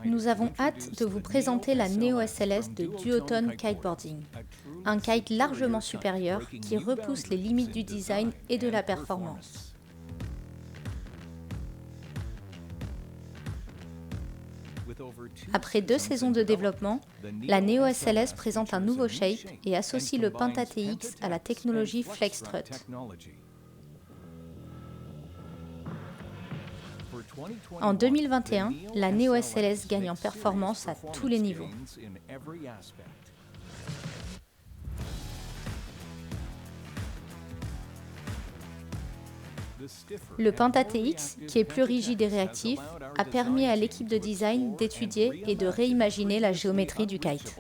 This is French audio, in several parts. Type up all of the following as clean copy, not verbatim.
Nous avons hâte de vous présenter la Neo SLS de Duotone Kiteboarding, un kite largement supérieur qui repousse les limites du design et de la performance. Après 2 saisons de développement, la Neo SLS présente un nouveau shape et associe le Penta TX à la technologie FlexStrut. En 2021, la Neo SLS gagne en performance à tous les niveaux. Le Penta TX, qui est plus rigide et réactif, a permis à l'équipe de design d'étudier et de réimaginer la géométrie du kite.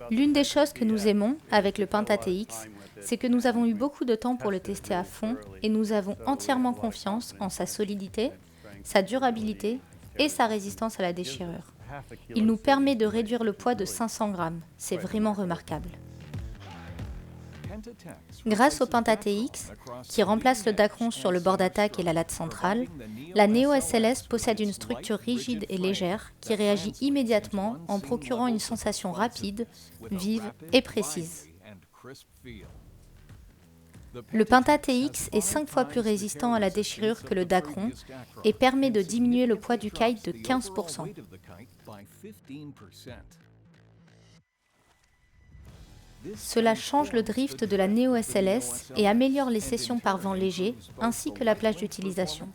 L'une des choses que nous aimons avec le Penta TX, c'est que nous avons eu beaucoup de temps pour le tester à fond et nous avons entièrement confiance en sa solidité, sa durabilité et sa résistance à la déchirure. Il nous permet de réduire le poids de 500 grammes. C'est vraiment remarquable. Grâce au Penta TX, qui remplace le Dacron sur le bord d'attaque et la latte centrale, la Neo SLS possède une structure rigide et légère qui réagit immédiatement en procurant une sensation rapide, vive et précise. Le Penta TX est 5 fois plus résistant à la déchirure que le Dacron et permet de diminuer le poids du kite de 15%. Cela change le drift de la Neo SLS et améliore les sessions par vent léger ainsi que la plage d'utilisation.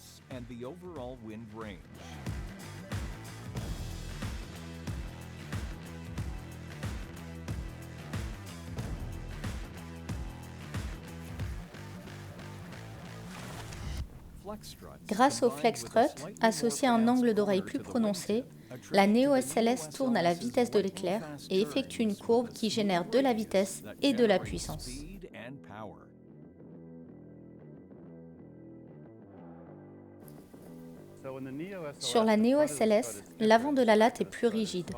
Grâce au FlexStrut, associé à un angle d'oreille plus prononcé, la Neo SLS tourne à la vitesse de l'éclair et effectue une courbe qui génère de la vitesse et de la puissance. Sur la Neo SLS, l'avant de la latte est plus rigide,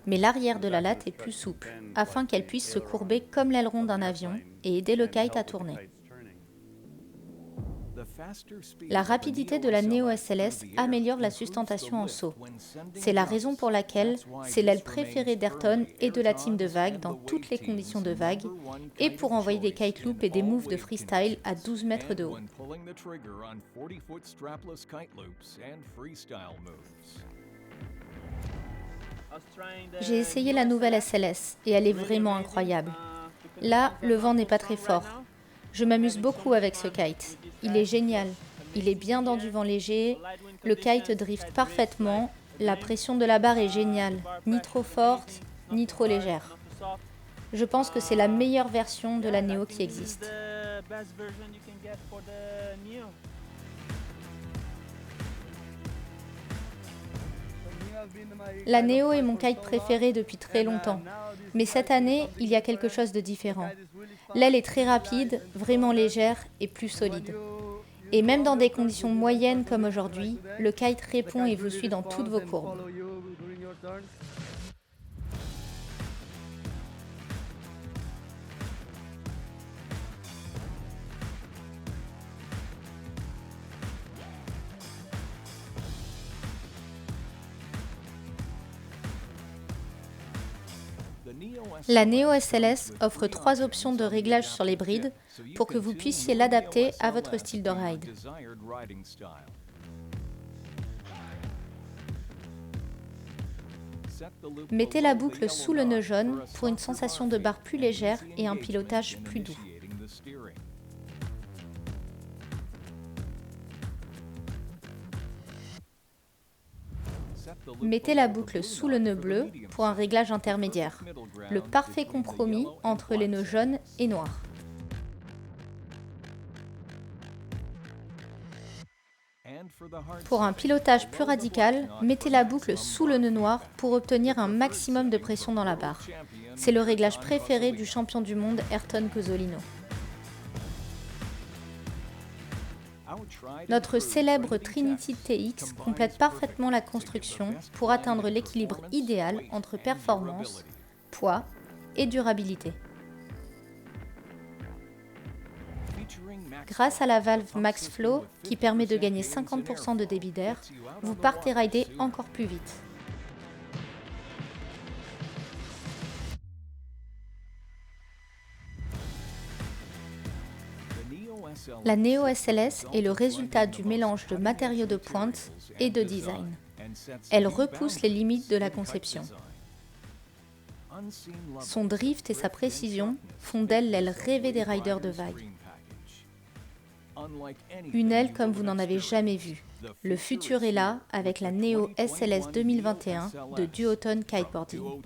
mais l'arrière de la latte est plus souple, afin qu'elle puisse se courber comme l'aileron d'un avion et aider le kite à tourner. La rapidité de la Neo SLS améliore la sustentation en saut. C'est la raison pour laquelle c'est l'aile préférée d'Ayrton et de la team de vague dans toutes les conditions de vague et pour envoyer des kite loops et des moves de freestyle à 12 mètres de haut. J'ai essayé la nouvelle SLS et elle est vraiment incroyable. Là, le vent n'est pas très fort. Je m'amuse beaucoup avec ce kite. Il est génial. Il est bien dans du vent léger. Le kite drift parfaitement. La pression de la barre est géniale. Ni trop forte, ni trop légère. Je pense que c'est la meilleure version de la Neo qui existe. La Neo est mon kite préféré depuis très longtemps. Mais cette année, il y a quelque chose de différent. L'aile est très rapide, vraiment légère et plus solide. Et même dans des conditions moyennes comme aujourd'hui, le kite répond et vous suit dans toutes vos courbes. La Neo SLS offre 3 options de réglage sur les brides pour que vous puissiez l'adapter à votre style de ride. Mettez la boucle sous le nœud jaune pour une sensation de barre plus légère et un pilotage plus doux. Mettez la boucle sous le nœud bleu pour un réglage intermédiaire, le parfait compromis entre les nœuds jaunes et noirs. Pour un pilotage plus radical, mettez la boucle sous le nœud noir pour obtenir un maximum de pression dans la barre. C'est le réglage préféré du champion du monde Ayrton Cosolino. Notre célèbre Trinity TX complète parfaitement la construction pour atteindre l'équilibre idéal entre performance, poids et durabilité. Grâce à la valve MaxFlow, qui permet de gagner 50% de débit d'air, vous partez rider encore plus vite. La Neo SLS est le résultat du mélange de matériaux de pointe et de design. Elle repousse les limites de la conception. Son drift et sa précision font d'elle l'aile rêvée des riders de vagues. Une aile comme vous n'en avez jamais vue. Le futur est là avec la Neo SLS 2021 de Duotone Kiteboarding.